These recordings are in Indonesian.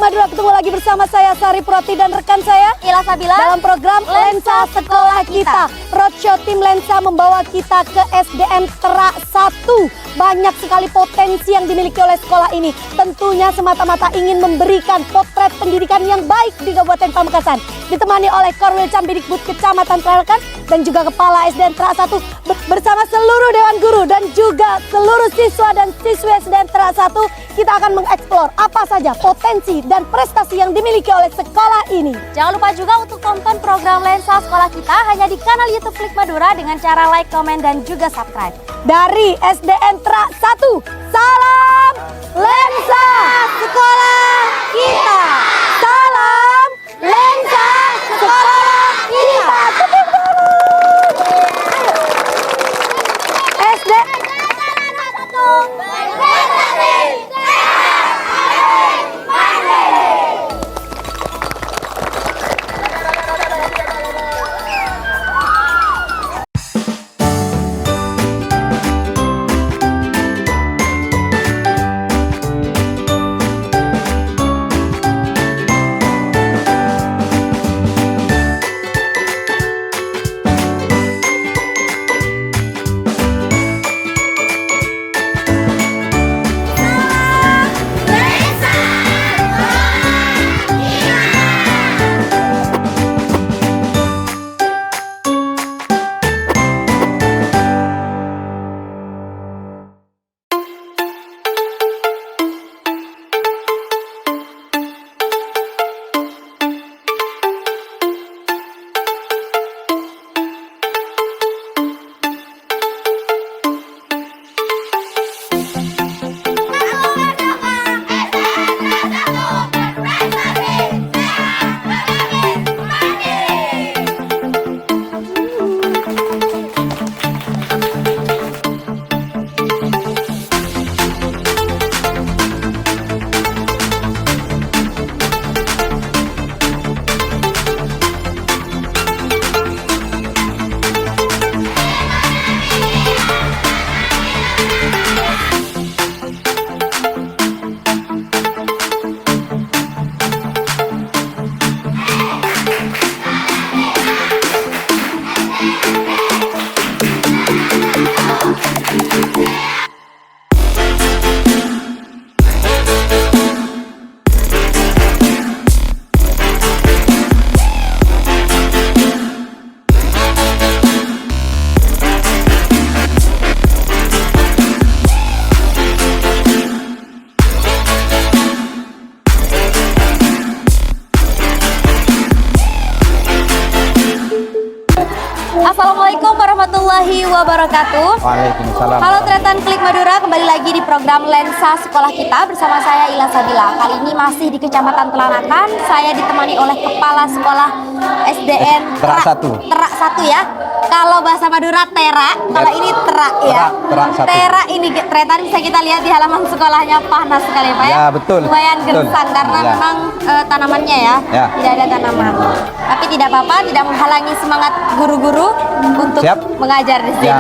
Madura, ketemu lagi bersama saya Sari Proti dan rekan saya Ila Sabila dalam program Lensa Sekolah Kita. Roadshow tim Lensa membawa kita ke SDN Terak 1. Banyak sekali potensi yang dimiliki oleh sekolah ini. Tentunya semata-mata ingin memberikan potret pendidikan yang baik di Kabupaten Pamekasan. Ditemani oleh Korwil Campidikbud Kecamatan Trakan dan juga Kepala SDN Terak 1 bersama seluruh Dewan Guru dan juga seluruh siswa dan siswi SDN Terak 1. Kita akan mengeksplor apa saja potensi dan prestasi yang dimiliki oleh sekolah ini. Jangan lupa juga untuk tonton program Lensa Sekolah Kita hanya di kanal YouTube Klik Madura dengan cara like, komen, dan juga subscribe. Dari SDN Terak 1, salam Lensa Sekolah Kita. Salam Lensa Sekolah Kita. SDN Assalamualaikum warahmatullahi wabarakatuh. Waalaikumsalam. Halo Tretan Klik Madura, kembali lagi di program Lensa Sekolah Kita bersama saya Ila Sabila. Kali ini masih di Kecamatan Telanakan. Saya ditemani oleh Kepala Sekolah SDN Terak 1. Terak 1 ya. Kalau bahasa Madura Terak, kalau ini Terak ya. Terak 1. Terak ini Tretan bisa kita lihat di halaman sekolahnya panas sekali Pak ya. Ya, betul. Lumayan Betul. gersang karena Ya. memang tanamannya ya, Ya. tidak ada tanaman. Tapi tidak apa-apa, tidak menghalangi semangat guru-guru untuk Siap. mengajar di sini. Ya.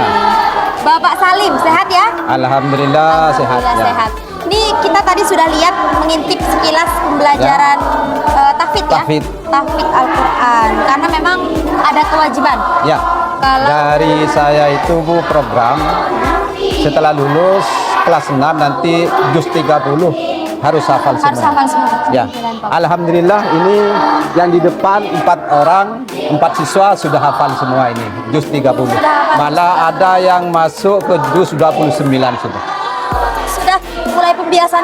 Bapak Salim, sehat ya? Alhamdulillah sehat. Alhamdulillah Ya. sehat. Ini kita tadi sudah lihat mengintip sekilas pembelajaran tahfidz ya? Tahfidz Al-Quran. Karena memang ada kewajiban. Ya. Kalau Dari saya itu Bu program setelah lulus kelas 6 nanti juz 30 harus hafal semua. harus hafal semua. Ya. Alhamdulillah ini yang di depan 4 orang, 4 siswa sudah hafal semua ini juz 30. Sudah hafal. Malah ada yang masuk ke juz 29 sudah. sudah mulai pembiasan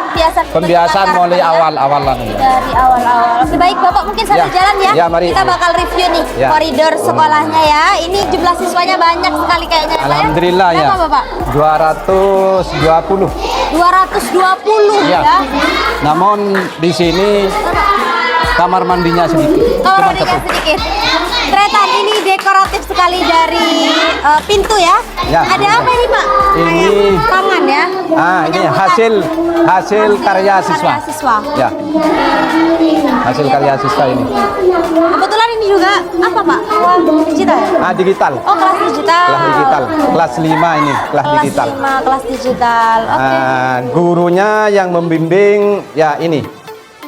Mulai awal-awalan. dari awal-awal. Oke, baik Bapak, mungkin sambil Ya. jalan ya. Ya, mari. Kita bakal review nih Ya. koridor sekolahnya ya. Ini jumlah siswanya banyak sekali kayaknya Pak, ya. Alhamdulillah ya. Berapa Bapak? 220. 220 Ya. ya. Namun di sini kamar mandinya sedikit. Kalau Cuma mandinya satu. sedikit. Tretan ini dekoratif sekali dari pintu ya. Ya. Ada apa ini Pak? Ini- Kayak tangan ya. Ini Penyambutan. hasil karya siswa. Karya siswa. Ya. Hasil karya siswa ini. Kebetulan ini juga apa Pak? Digital ya? Digital. Oh, kelas digital. Kelas digital. Kelas 5 ini, kelas digital. 5, kelas digital. Oke. Gurunya yang membimbing ya ini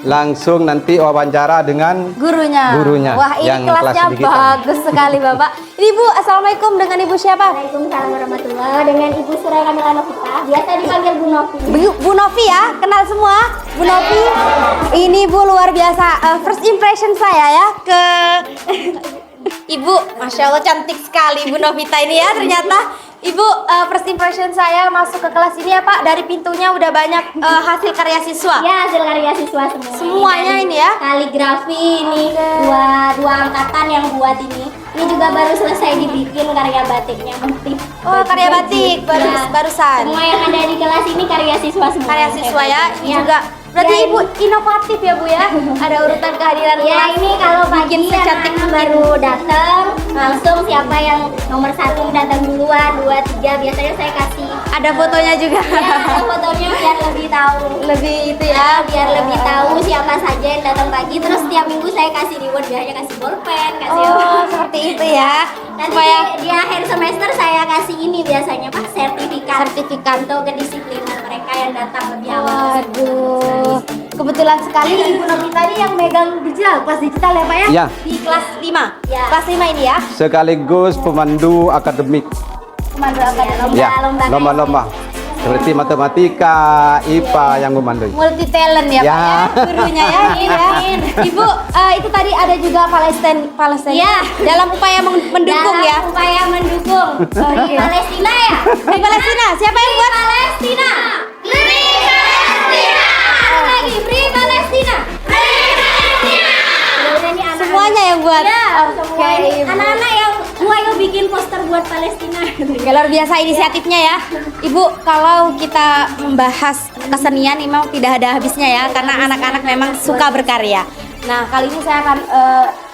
langsung nanti wawancara dengan Gurunya. Gurunya Wah, ini yang kelasnya kelas digital. bagus sekali, Bapak. Ini Bu, Assalamualaikum, dengan Ibu siapa? Waalaikumsalam warahmatullahi, dengan Ibu Suraya Kamila Novita, biasa dipanggil Bu Novi. Bu Novi ya, kenal semua Bu Novi. Ini Bu luar biasa. First impression saya ya ke Ibu, Masya Allah cantik sekali Bu Novita ini ya ternyata. Ibu, first impression saya masuk ke kelas ini ya Pak, dari pintunya udah banyak hasil karya siswa. Ya, hasil karya siswa semua. Semuanya ini ya? Kaligrafi ini dua angkatan yang buat ini. Ini juga baru selesai dibikin karya batiknya, motif. Oh, karya batik barusan. Semua yang ada di kelas ini karya siswa semua. Karya siswa ya. Ini Ya. juga berarti Ya, Ibu inovatif ya Bu ya. Ada urutan kehadiran Ya, kelas. ini kalau pagi Bikin secantik anak-anak mungkin. baru datang, langsung siapa yang nomor 1 datang duluan, 2, 3, biasanya saya kasih. Ada fotonya juga. Ya, ada fotonya biar lebih tahu. Lebih itu ya. Biar lebih tahu siapa saja yang datang pagi. Terus setiap minggu saya kasih reward, biasanya kasih bolpen, kasih Oh, seperti itu ya. Nanti Supaya di akhir semester saya kasih ini biasanya Pak, sertifikat untuk kedisiplinan mereka yang datang lebih awal. waduh. Kebetulan sekali Ibu Novita ini yang megang digital, kelas digital ya Pak ya? Iya. Di kelas 5. Ya. Kelas 5 ini ya. Sekaligus pemandu akademik. Pemandu akademik. Ya, lomba-lomba. Seperti matematika, IPA yang memandui. Multi talent ya, Ya. Pak ya, gurunya ya, ini ya. Ibu, itu tadi ada juga Palestina. Ya. Dalam upaya mendukung Dalam ya. upaya mendukung Oke. Palestina ya. Di Palestina, siapa yang buat? Palestina. Free Palestina. Lagi Free Palestina. Free Palestina. Semuanya yang buat. Ya, Oke, semua ini. Ibu. Anak-anak yang ayo bikin poster buat Palestina. Oke, luar biasa inisiatifnya ya. Ibu, kalau kita membahas kesenian memang tidak ada habisnya ya, karena anak-anak memang suka berkarya. Nah, kali ini saya akan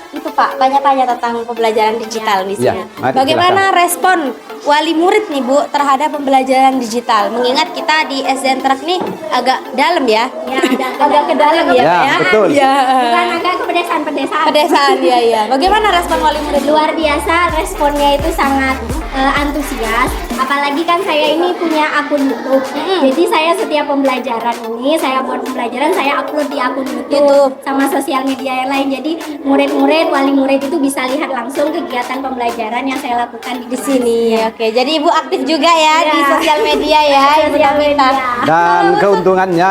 itu Pak, tanya-tanya tentang pembelajaran digital di Ya, sini. mari Bagaimana respon wali murid nih Bu terhadap pembelajaran digital? Mengingat kita di SDN Truk nih agak dalam ya. Ya, agak ke dalam ya, Ya, Pak ya. betul. Ya. Bukan agak ke pedesaan-pedesaan. Pedesaan ya ya. Bagaimana respon wali murid? Luar biasa, responnya itu sangat antusias. Apalagi kan saya ini punya akun YouTube. Jadi saya setiap pembelajaran ini, saya buat pembelajaran, saya upload di akun YouTube sama sosial media yang lain. Jadi murid-murid, wali murid itu bisa lihat langsung kegiatan pembelajaran yang saya lakukan di Sini. Oke, jadi Ibu aktif juga ya Ya. di sosial media ya, Ibu Sosial Novita. media. Dan keuntungannya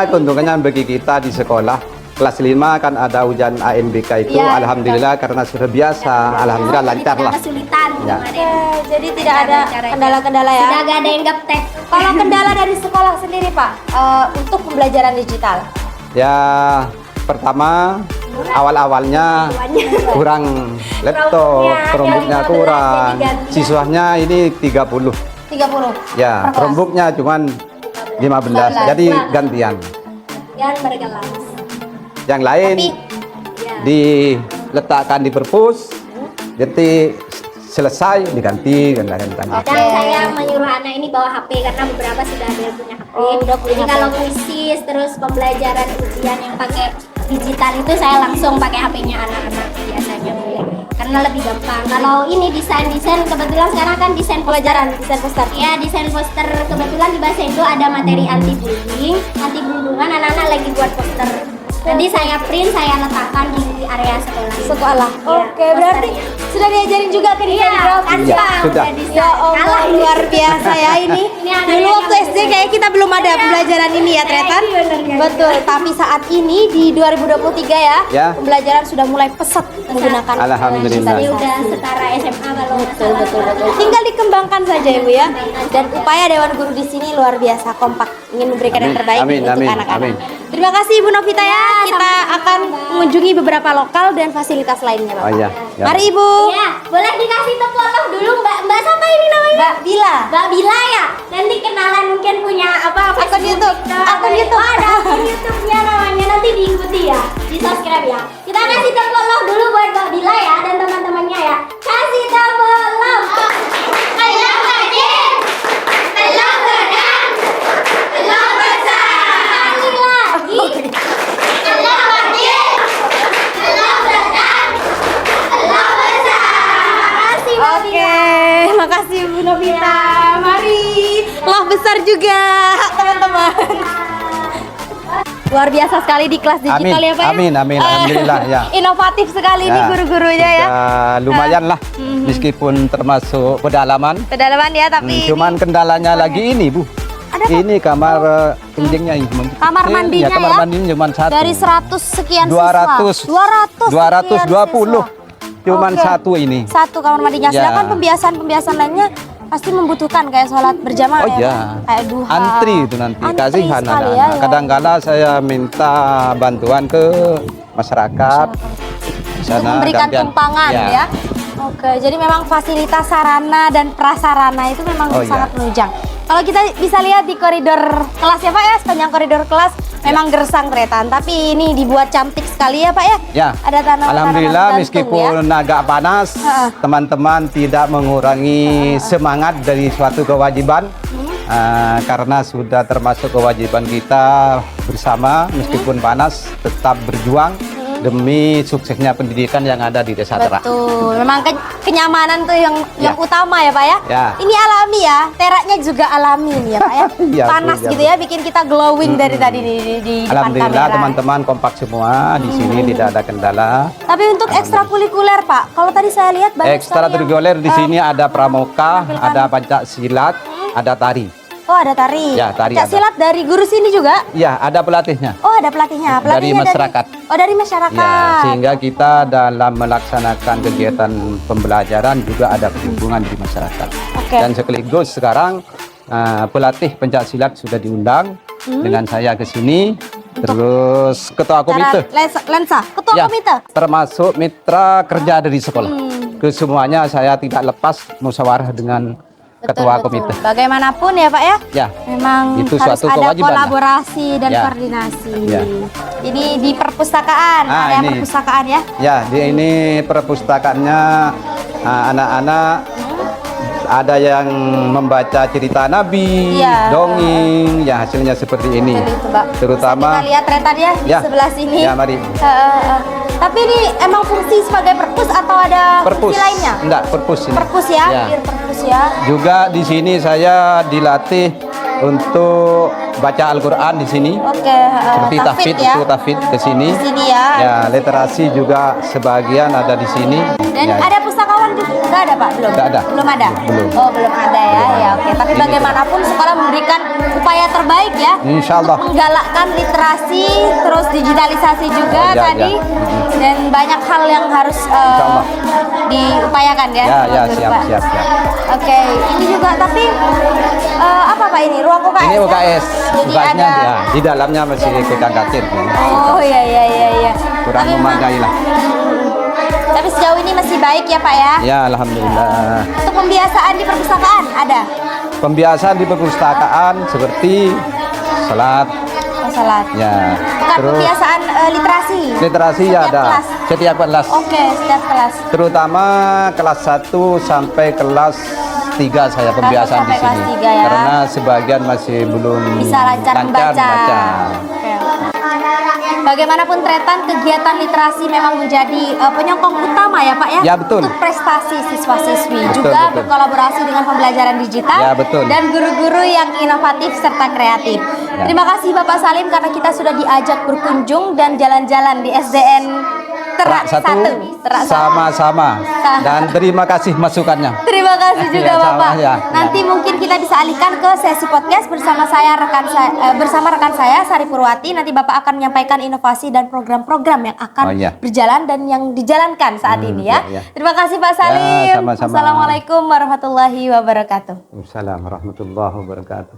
bagi kita di sekolah kelas 5 kan ada ujian ANBK itu, Ya, alhamdulillah karena sudah biasa, alhamdulillah Jadi lancar tidak lah. kesulitan Ya. kemarin. Jadi tidak ada kendala-kendala ya. Sudah gak ada yang gaptek. Kalau kendala dari sekolah sendiri Pak, untuk pembelajaran digital. Ya, pertama awal-awalnya kurang laptop, Chromebooknya, Chromebooknya yang 15 kurang, jadi ganti. siswanya ini 30. 30. Ya, per kelas. Chromebooknya cuman 15, jadi gantian. Yang berkelas. Yang lain Ya. diletakkan di perpus, jadi selesai diganti dan lain-lain. Oke. Dan saya menyuruh anak ini bawa HP karena beberapa sudah ada yang punya HP. Oh, udah punya Jadi HP. kalau kuisis terus pembelajaran ujian yang pakai digital itu saya langsung pakai HP-nya anak-anak biasanya boleh. Karena lebih gampang. Kalau ini desain kebetulan sekarang kan desain Pelajaran poster. desain poster. Ya, desain poster kebetulan di bahasa itu ada materi anti bullying, anti perundungan, anak-anak lagi buat poster. Nanti saya print, saya letakkan di area sekolah. Sekolah. Iya, Oke, berarti posternya. sudah diajarin juga ke desain Iya, grafis. kan Ya, Bang, sudah. desain. Ya Allah, Kalah ini. luar biasa ya ini. Ini anak Dulu yang waktu yang SD kayak kita belum ada pembelajaran ini ya, Tretan. Iya, bener, Betul, tapi saat ini di 2023 ya, Ya. pembelajaran sudah mulai pesat menggunakan Alhamdulillah. Jadi udah setara SMA kalau Betul, betul, betul. Tinggal dikembangkan saja Ibu ya. Dan upaya Dewan Guru di sini luar biasa kompak, ingin memberikan yang Amin, terbaik amin, untuk amin, anak-anak. amin. Terima kasih Ibu Novita ya. Kita akan mengunjungi beberapa lokal dan fasilitas lainnya, Bapak. Oh, iya, ya. Mari Ibu. Iya, boleh dikasih tepuk tangan dulu Mbak siapa ini namanya? Mbak Bila. Mbak Bila ya. Nanti kenalan mungkin punya apa? Akun YouTube. Akun YouTube. Oh, ada akun YouTube-nya namanya. Nanti diikuti ya. Di subscribe ya. Kita kasih tepuk tangan dulu buat Mbak Bila ya dan teman-temannya ya. Kasih tepuk tangan. Allah hadir. Allah berdan. Allah besar. Sekali lagi. Allah hadir. Allah berdan. Allah besar. Makasih Mbak Oke, Bila. makasih Bu Novita. Mari. Allah besar juga, teman-teman. luar biasa sekali di kelas digital ya Pak ya. Amin, alhamdulillah ya. Inovatif sekali nih guru-gurunya ya. Lumayan lah, meskipun termasuk pedalaman. Pedalaman ya, tapi Cuman kendalanya lagi ini Bu. Ini kamar kencingnya ini. Kamar mandinya kamar ya? mandinya cuma satu. dari 100 sekian 200. siswa. 220. Cuman Oke. satu ini. Satu kamar mandinya. Ya. Sedangkan pembiasan lainnya pasti membutuhkan kayak sholat berjamaah Oh ya, iya, Pak? Kayak duha. antri itu nanti. Antri Kasihan sekali anak-anak. ya, ya. Kadang-kala saya minta bantuan ke masyarakat. Di Untuk sana memberikan gantian. tumpangan ya. Oke, jadi memang fasilitas sarana dan prasarana itu memang Oh, iya. sangat menunjang. Kalau kita bisa lihat di koridor kelas ya Pak ya, sepanjang koridor kelas memang gersang Tretan, tapi ini dibuat cantik sekali ya Pak ya. Ya, Ada tanaman-tanaman alhamdulillah gantung meskipun agak panas, teman-teman tidak mengurangi semangat dari suatu kewajiban. Karena sudah termasuk kewajiban kita bersama, meskipun panas tetap berjuang demi suksesnya pendidikan yang ada di Desa Terak. Betul, memang kenyamanan tuh yang utama ya Pak ya. Ya. Ini alami ya, teraknya juga alami nih ya Pak ya. Iya, Panas Bu, iya, gitu ya, bikin kita glowing dari tadi di depan Alhamdulillah kamera. teman-teman kompak semua di sini, tidak ada kendala. Tapi untuk ekstrakurikuler Pak, kalau tadi saya lihat banyak Ekstra sekali yang, kurikuler di sini ada pramuka, ada pencak silat, ada tari. oh ada tari. Ya, tari Pencak ada. silat dari guru sini juga? Ya, ada pelatihnya. Oh ada pelatihnya. Dari Pelatihnya masyarakat. dari masyarakat. Ya, sehingga kita dalam melaksanakan kegiatan pembelajaran juga ada perhubungan di masyarakat. Oke. Dan sekaligus sekarang pelatih pencak silat sudah diundang dengan saya ke sini. Terus ketua komite. Lensa, ketua Ya, komite. termasuk mitra kerja dari sekolah. Kesemuanya saya tidak lepas musyawarah dengan ketua komite. Bagaimanapun ya Pak ya. Ya, Memang itu harus suatu ada kewajiban. kolaborasi dan Ya. koordinasi. Ya. Ini di perpustakaan, area ini. perpustakaan ya. Ya, ini perpustakaannya anak-anak ada yang membaca cerita Nabi, Iya. dongeng, ya hasilnya seperti ini. Betul itu, Mbak. Terutama Kita lihat Tretan ya di Ya. sebelah sini. Ya, mari. Tapi ini emang fungsi sebagai perpus atau ada Perpus. fungsi lainnya? Enggak, perpus ini. Perpus ya, Ya. biar perpus ya. Juga di sini saya dilatih untuk baca Al-Qur'an di sini. Oke, Seperti tahfidz ya. itu tahfidz ke sini. Di sini ya. Ya, literasi juga sebagian ada di sini. Dan Ya. ada pustakawan juga? Enggak ada Pak? Belum? Nggak ada. Belum ada? Belum. Oh belum ada ya, ya oke. Tapi bagaimanapun sekolah memberikan upaya terbaik ya. Insya Allah. Untuk menggalakkan literasi, terus digitalisasi juga Oh, ya, tadi. ya. Dan banyak hal yang harus Allah. diupayakan ya. Ya, Guru, siap, Pak. siap, siap. Oke, ini juga tapi apa Pak ini? Ruang UKS? Ini ya? UKS. Jadi UKS-nya ada... ya, di dalamnya masih pegang kacir. Oh iya, iya, iya, iya. Kurang Tapi memang- memadai lah. Tapi sejauh ini masih baik ya Pak ya? Ya, alhamdulillah. Untuk pembiasaan di perpustakaan ada? Pembiasaan di perpustakaan seperti salat, Salat. ya. Bukan Terus pembiasaan literasi. literasi ya Setiap ada. kelas. Setiap kelas. Oke, setiap kelas. Terutama kelas 1 sampai kelas 3 saya pembiasaan di sampai kelas sini. 3 ya. Karena sebagian masih belum Bisa lancar membaca. Oke. Bagaimanapun Tretan, kegiatan literasi memang menjadi penyokong utama ya Pak ya? Ya, betul. Untuk prestasi siswa-siswi. Betul, Juga betul. berkolaborasi dengan pembelajaran digital. Ya, betul. Dan guru-guru yang inovatif serta kreatif. Ya. Terima kasih Bapak Salim karena kita sudah diajak berkunjung dan jalan-jalan di SDN Terak 1. Terak 1. sama-sama. Dan terima kasih masukannya. Terima kasih juga Ya, sama, Bapak. ya. Nanti mungkin kita bisa alihkan ke sesi podcast bersama saya bersama rekan saya Sari Purwati. Nanti Bapak akan menyampaikan inovasi dan program-program yang akan Oh, iya. berjalan dan yang dijalankan saat ini ya. iya, iya. Terima kasih Pak Salim. Ya, sama-sama. Assalamualaikum warahmatullahi wabarakatuh. Waalaikumsalam warahmatullahi wabarakatuh.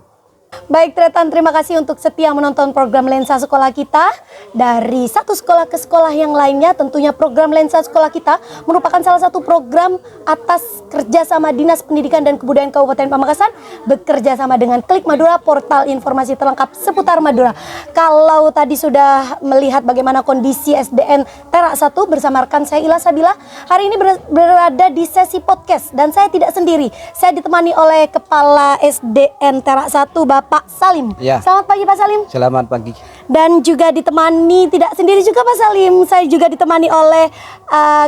Baik Tretan, terima kasih untuk setia menonton program Lensa Sekolah Kita. Dari satu sekolah ke sekolah yang lainnya, tentunya program Lensa Sekolah Kita merupakan salah satu program atas kerjasama Dinas Pendidikan dan Kebudayaan Kabupaten Pamekasan bekerja sama dengan Klik Madura, portal informasi terlengkap seputar Madura. Kalau tadi sudah melihat bagaimana kondisi SDN Terak 1 bersama rekan saya Ila Sabila, hari ini berada di sesi podcast dan saya tidak sendiri. Saya ditemani oleh Kepala SDN Terak 1 Bapak Salim. Ya. Selamat pagi Pak Salim. Selamat pagi. Dan juga ditemani, tidak sendiri juga Pak Salim, saya juga ditemani oleh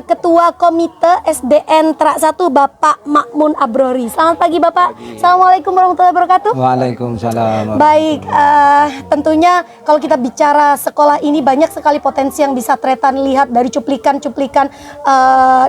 Ketua Komite SDN Terak 1 Bapak Makmun Abrori. Selamat pagi Bapak. Assalamualaikum warahmatullahi wabarakatuh. Waalaikumsalam. Baik, tentunya kalau kita bicara sekolah ini banyak sekali potensi yang bisa Tretan lihat dari cuplikan-cuplikan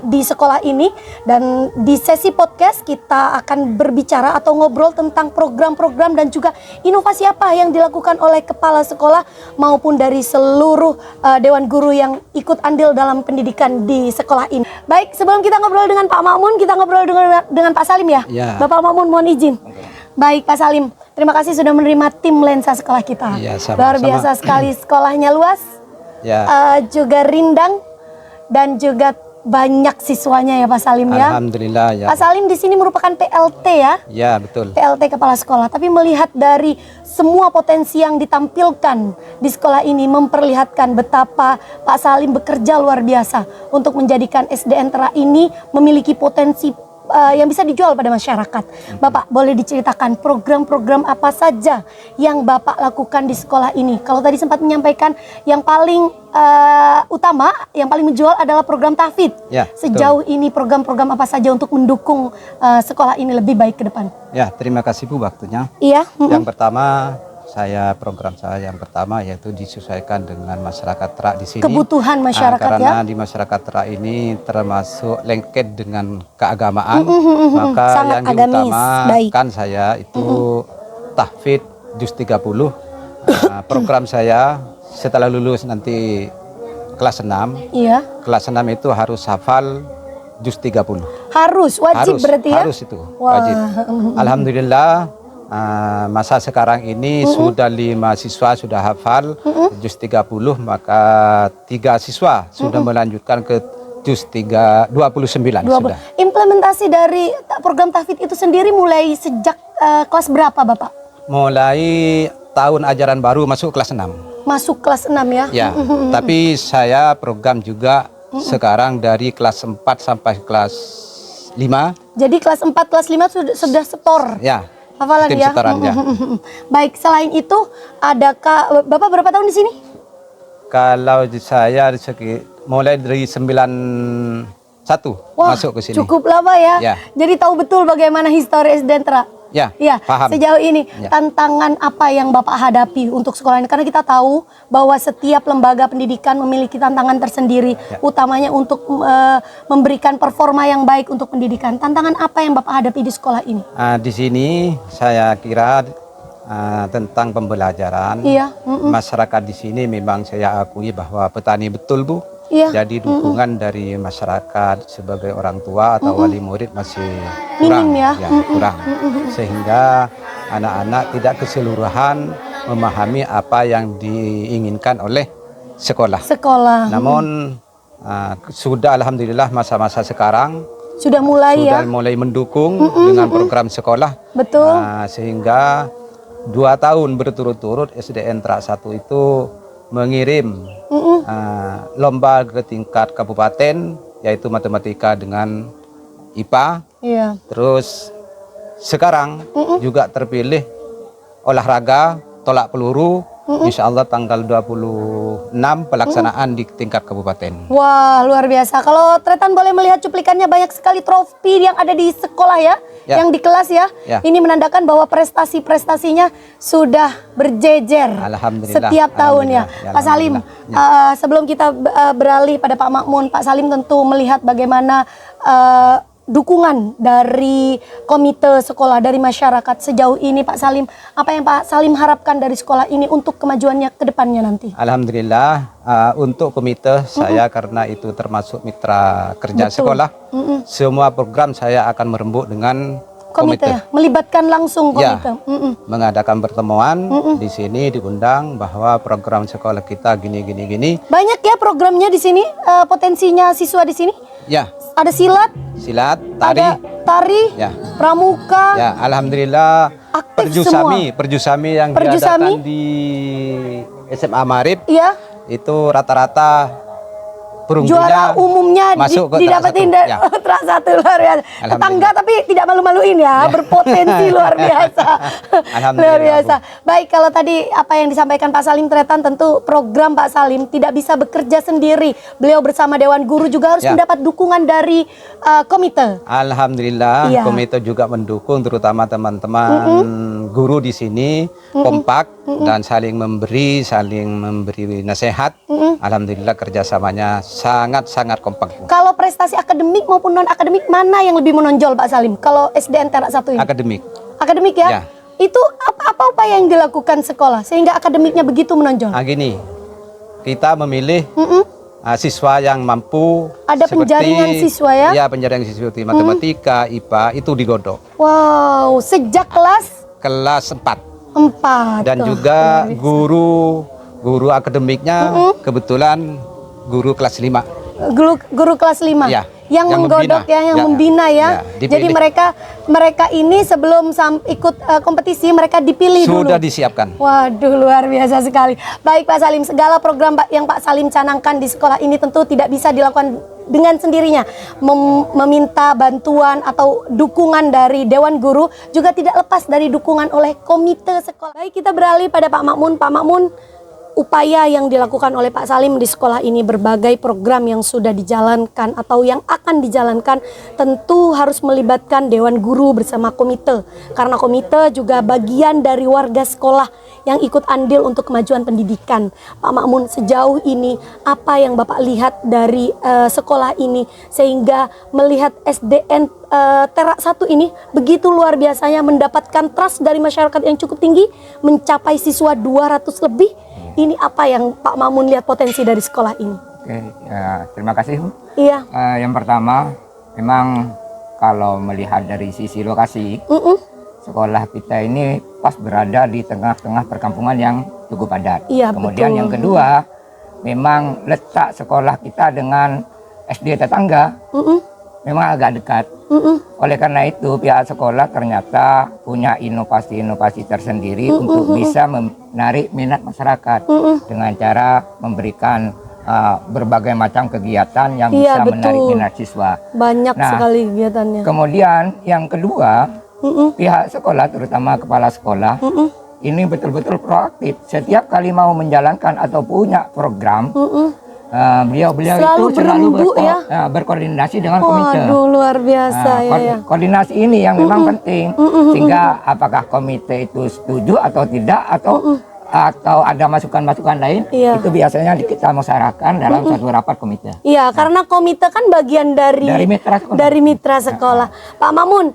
di sekolah ini. Dan di sesi podcast kita akan berbicara atau ngobrol tentang program-program dan juga inovasi apa yang dilakukan oleh kepala sekolah maupun dari seluruh Dewan Guru yang ikut andil dalam pendidikan di sekolah ini. Baik, sebelum kita ngobrol dengan Pak Makmun, kita ngobrol dengan Pak Salim ya. Ya. Bapak Makmun mohon izin. Baik Pak Salim, terima kasih sudah menerima tim lensa sekolah kita. Ya, luar biasa sekali, sekolahnya luas, Ya. juga rindang dan juga banyak siswanya ya Pak Salim ya. Alhamdulillah ya. Pak Salim di sini merupakan PLT ya. Ya, betul. PLT kepala sekolah, tapi melihat dari semua potensi yang ditampilkan di sekolah ini memperlihatkan betapa Pak Salim bekerja luar biasa untuk menjadikan SDN Terak ini memiliki potensi yang bisa dijual pada masyarakat. Bapak boleh diceritakan program-program apa saja yang Bapak lakukan di sekolah ini? Kalau tadi sempat menyampaikan yang paling utama, yang paling menjual adalah program tahfidz. Ya, Sejauh ini program-program apa saja untuk mendukung sekolah ini lebih baik ke depan? Ya, terima kasih Bu waktunya. Iya. Yang pertama, program saya yang pertama yaitu disesuaikan dengan masyarakat Terak di sini. Kebutuhan masyarakat karena ya. di masyarakat Terak ini termasuk lengket dengan keagamaan, maka Sangat yang agamis. diutamakan saya itu tahfidz juz 30. Program saya setelah lulus nanti kelas 6. Iya. Kelas 6 itu harus hafal juz 30. Harus, wajib berarti ya? Harus itu, Wah. wajib. Alhamdulillah masa sekarang ini sudah 5 siswa sudah hafal juz 30, maka 3 siswa sudah melanjutkan ke juz 29 sudah. Implementasi dari program tahfidz itu sendiri mulai sejak kelas berapa Bapak? Mulai tahun ajaran baru masuk kelas 6. Masuk kelas 6 ya? Ya, tapi saya program juga sekarang dari kelas 4 sampai kelas 5. Jadi kelas 4, kelas 5 sudah setor? Ya. Hafalan sistem ya? setoran, ya. Baik, selain itu adakah Bapak berapa tahun di sini? Kalau saya mulai dari 91 Wah, masuk ke sini. cukup lama ya? Ya. Jadi tahu betul bagaimana histori SDN Terak? Ya, Iya, paham. sejauh ini Ya. tantangan apa yang Bapak hadapi untuk sekolah ini? Karena kita tahu bahwa setiap lembaga pendidikan memiliki tantangan tersendiri, Ya. utamanya untuk memberikan performa yang baik untuk pendidikan. Tantangan apa yang Bapak hadapi di sekolah ini? Di sini saya kira tentang pembelajaran. Iya, Masyarakat di sini memang saya akui bahwa petani betul Bu. Iya. Jadi dukungan dari masyarakat sebagai orang tua atau wali murid masih Minim kurang, ya. kurang. Sehingga anak-anak tidak keseluruhan memahami apa yang diinginkan oleh sekolah. Sekolah. Namun sudah alhamdulillah masa-masa sekarang Sudah mulai sudah ya? mulai mendukung dengan program sekolah. Betul. Sehingga 2 tahun berturut-turut SDN Terak 1 itu mengirim lomba ke tingkat kabupaten, yaitu matematika dengan IPA. Iya. Terus sekarang juga terpilih olahraga tolak peluru. Insya Allah tanggal 26 pelaksanaan di tingkat kabupaten. Wah, luar biasa. Kalau Tretan boleh melihat cuplikannya, banyak sekali trofi yang ada di sekolah ya, Ya. yang di kelas ya. Ya. Ini menandakan bahwa prestasi-prestasinya sudah berjejer Alhamdulillah. setiap tahun ya. Alhamdulillah. Ya, Pak Salim, sebelum kita beralih pada Pak Makmun, Pak Salim tentu melihat bagaimana dukungan dari komite sekolah, dari masyarakat sejauh ini. Pak Salim, apa yang Pak Salim harapkan dari sekolah ini untuk kemajuannya ke depannya nanti? Alhamdulillah untuk komite saya karena itu termasuk mitra kerja Betul. sekolah. Semua program saya akan merembuk dengan Komite ya, melibatkan langsung Ya, komite. mengadakan pertemuan di sini diundang bahwa program sekolah kita gini. Banyak ya programnya di sini, potensinya siswa di sini. Ya, Ada silat, silat, tari. ada tari, Ya. pramuka. Ya, alhamdulillah Aktif perjusami yang Perjusami. diadakan di SMA Marib Iya, itu rata-rata perunggunya juara umumnya masuk ke didapetin Terak 1. Ya. Terak 1 luar biasa. Alhamdulillah. Tetangga tapi tidak malu-maluin ya, berpotensi luar biasa. Alhamdulillah, Luar biasa. Baik, kalau tadi apa yang disampaikan Pak Salim Tretan, tentu program Pak Salim tidak bisa bekerja sendiri. Beliau bersama Dewan Guru juga harus Ya. mendapat dukungan dari komite. Alhamdulillah, Iya. komite juga mendukung, terutama teman-teman guru di sini kompak dan saling memberi nasihat. Alhamdulillah kerjasamanya sangat-sangat kompak. Kalau prestasi akademik maupun non akademik, mana yang lebih menonjol Pak Salim? Kalau SDN Terak 1 ini? Akademik. Akademik ya? Ya. Itu apa upaya yang dilakukan sekolah sehingga akademiknya begitu menonjol? Gini, kita memilih siswa yang mampu. Ada penjaringan siswa ya? Iya, penjaringan siswa seperti matematika, IPA itu digodok. Wow, sejak Kelas 4. 4. Dan juga guru akademiknya kebetulan guru kelas 5. Guru kelas 5. Ya, Yang menggodok membina. yang Ya, membina ya. ya, Jadi dipilih. mereka ini sebelum ikut kompetisi mereka dipilih dulu. Sudah disiapkan. Waduh, luar biasa sekali. Baik Pak Salim, segala program yang Pak Salim canangkan di sekolah ini tentu tidak bisa dilakukan dengan sendirinya. Meminta bantuan atau dukungan dari Dewan Guru juga tidak lepas dari dukungan oleh komite sekolah. Baik, kita beralih pada Pak Makmun. Pak Makmun, upaya yang dilakukan oleh Pak Salim di sekolah ini, berbagai program yang sudah dijalankan atau yang akan dijalankan tentu harus melibatkan Dewan Guru bersama komite, karena komite juga bagian dari warga sekolah yang ikut andil untuk kemajuan pendidikan. Pak Makmun, sejauh ini apa yang Bapak lihat dari sekolah ini sehingga melihat SDN Terak 1 ini begitu luar biasanya mendapatkan trust dari masyarakat yang cukup tinggi, mencapai siswa 200 lebih. Ini apa yang Pak Makmun lihat potensi dari sekolah ini? Oke, ya, terima kasih. Iya. Yang pertama, memang kalau melihat dari sisi lokasi, sekolah kita ini pas berada di tengah-tengah perkampungan yang cukup padat. Iya, Kemudian betul. yang kedua, memang letak sekolah kita dengan SD tetangga memang agak dekat. Oleh karena itu pihak sekolah ternyata punya inovasi-inovasi tersendiri untuk bisa menarik minat masyarakat dengan cara memberikan berbagai macam kegiatan yang Iya, bisa menarik betul. minat siswa. Banyak Nah, sekali kegiatannya. Kemudian yang kedua, pihak sekolah terutama kepala sekolah ini betul-betul proaktif. Setiap kali mau menjalankan atau punya program, beliau Selalu itu selalu berembuk ya? berkoordinasi dengan komite. Waduh, luar biasa ya. Koordinasi ini yang memang penting, sehingga apakah komite itu setuju atau tidak, atau ada masukan-masukan lain, Iya. itu biasanya kita musyawarahkan dalam suatu rapat komite. Iya, karena komite kan bagian dari mitra sekolah. dari mitra sekolah. Pak Makmun,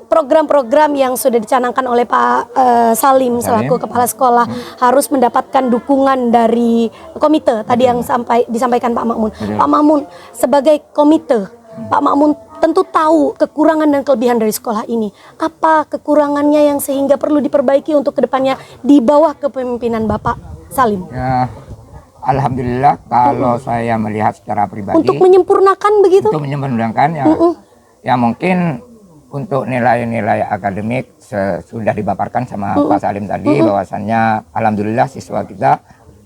program-program yang sudah dicanangkan oleh Pak Salim selaku kepala sekolah harus mendapatkan dukungan dari komite. Tadi yang disampaikan Pak Makmun. Pak Makmun, sebagai komite, Pak Makmun tentu tahu kekurangan dan kelebihan dari sekolah ini. Apa kekurangannya yang sehingga perlu diperbaiki untuk kedepannya di bawah kepemimpinan Bapak Salim? Ya, alhamdulillah kalau saya melihat secara pribadi Untuk menyempurnakan begitu? untuk menyempurnakan ya mungkin untuk nilai-nilai akademik sudah dipaparkan sama Pak Salim tadi bahwasannya alhamdulillah siswa kita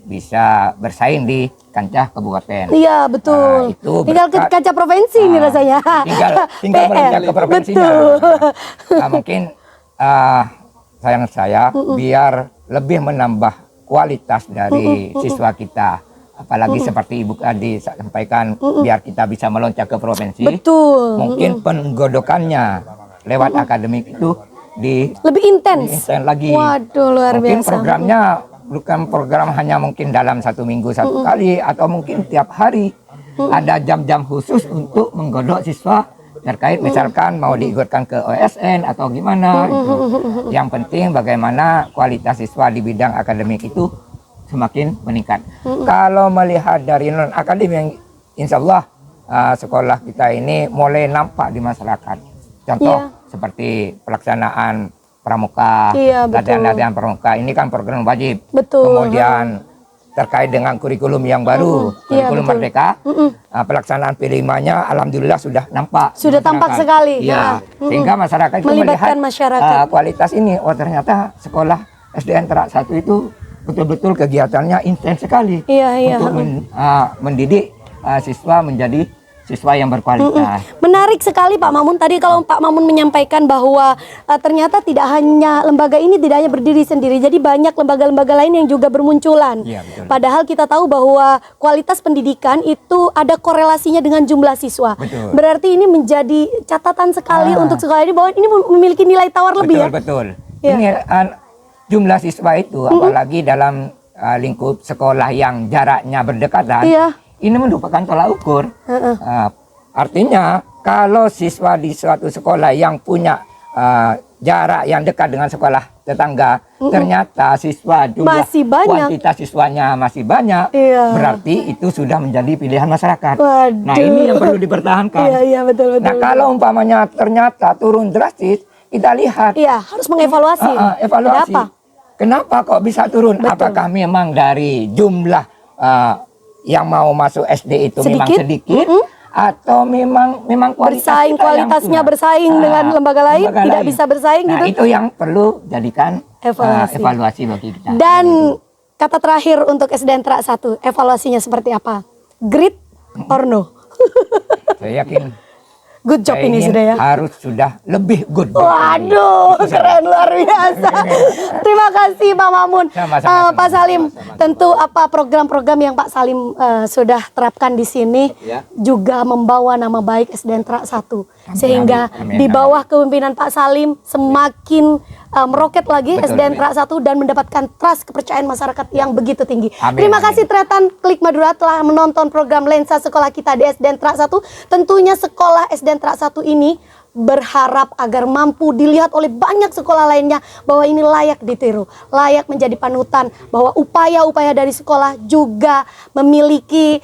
bisa bersaing di kancah kabupaten. Iya, betul. Itu Tinggal ke berkat- kaca provinsi ini rasanya. tinggal PR. melonjak ke provinsinya. Betul. Nah, mungkin saya biar lebih menambah kualitas dari siswa kita, apalagi seperti Ibu tadi sampaikan, biar kita bisa melonjak ke provinsi. Betul. Mungkin penggodokannya lewat akademik itu Lebih intens. intens lagi. Waduh, luar Mungkin biasa. programnya bukan program hanya mungkin dalam 1 minggu 1 kali, atau mungkin tiap hari ada jam-jam khusus untuk menggodok siswa terkait misalkan mau diikutkan ke OSN atau gimana gitu. Yang penting bagaimana kualitas siswa di bidang akademik itu semakin meningkat. Kalau melihat dari non akademik, insya Allah sekolah kita ini mulai nampak di masyarakat. Contoh seperti pelaksanaan pramuka, Iya, betul. latihan-latihan pramuka, ini kan program wajib. Betul. Kemudian terkait dengan kurikulum yang baru, Iya, kurikulum betul. Merdeka, pelaksanaan P5-nya alhamdulillah sudah nampak. di Sudah tampak masyarakat. sekali. Iya, sehingga masyarakat itu Melibatkan melihat masyarakat. kualitas ini. Oh, ternyata sekolah SDN Terak 1 itu betul-betul kegiatannya intens sekali Iya, iya. untuk mendidik siswa menjadi siswa yang berkualitas. Menarik sekali Pak Mamun. Tadi kalau Pak Mamun menyampaikan bahwa ternyata tidak hanya lembaga ini tidak hanya berdiri sendiri, jadi banyak lembaga-lembaga lain yang juga bermunculan. Iya, betul. Padahal kita tahu bahwa kualitas pendidikan itu ada korelasinya dengan jumlah siswa. Betul. Berarti ini menjadi catatan sekali untuk sekolah ini bahwa ini memiliki nilai tawar lebih ya. Betul. Iya. Ini jumlah siswa itu apalagi dalam lingkup sekolah yang jaraknya berdekatan. Iya. Ini merupakan tolak ukur. Artinya kalau siswa di suatu sekolah yang punya jarak yang dekat dengan sekolah tetangga, ternyata siswa jumlah Masih banyak. kuantitas siswanya masih banyak, Iya. berarti itu sudah menjadi pilihan masyarakat. Waduh. Nah ini yang perlu dipertahankan. Iya betul. Nah kalau umpamanya ternyata turun drastis, kita lihat Iya, harus mengevaluasi. evaluasi. Ada apa? Kenapa kok bisa turun? Betul. Apakah memang dari jumlah yang mau masuk SD itu memang sedikit, atau memang Kualitasnya bersaing dengan lembaga lain, tidak bisa bersaing Nah, gitu. itu yang perlu jadikan evaluasi bagi kita. Dan kata terakhir untuk SDN Terak 1, evaluasinya seperti apa? Great or no? Saya yakin Good job saya ini ingin sudah ya. harus sudah lebih good. Waduh, keren luar biasa. Terima kasih Pak Mamun. Sama-sama. Pak Salim, tentu apa program-program yang Pak Salim sudah terapkan di sini juga membawa nama baik SDN Terak 1. Sehingga Amin. di bawah kepemimpinan Pak Salim semakin meroket lagi Betul, SDN amin. Terak 1 dan mendapatkan trust kepercayaan masyarakat yang begitu tinggi. Amin, Terima amin. kasih Tretan Klik Madura telah menonton program Lensa Sekolah Kita di SDN Terak 1. Tentunya sekolah SDN Terak 1 ini berharap agar mampu dilihat oleh banyak sekolah lainnya bahwa ini layak ditiru, layak menjadi panutan, bahwa upaya-upaya dari sekolah juga memiliki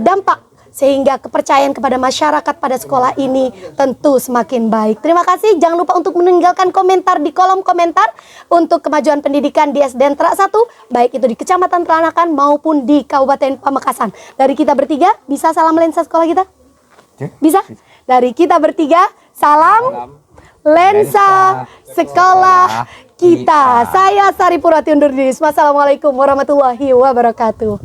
dampak sehingga kepercayaan kepada masyarakat pada sekolah ini tentu semakin baik. Terima kasih. Jangan lupa untuk meninggalkan komentar di kolom komentar untuk kemajuan pendidikan di SDN Terak 1, baik itu di Kecamatan Peranakan maupun di Kabupaten Pamekasan. Dari kita bertiga, bisa salam lensa sekolah kita? Bisa? Dari kita bertiga, salam lensa sekolah kita. Saya Sari Purwati undur diri. Wassalamualaikum warahmatullahi wabarakatuh.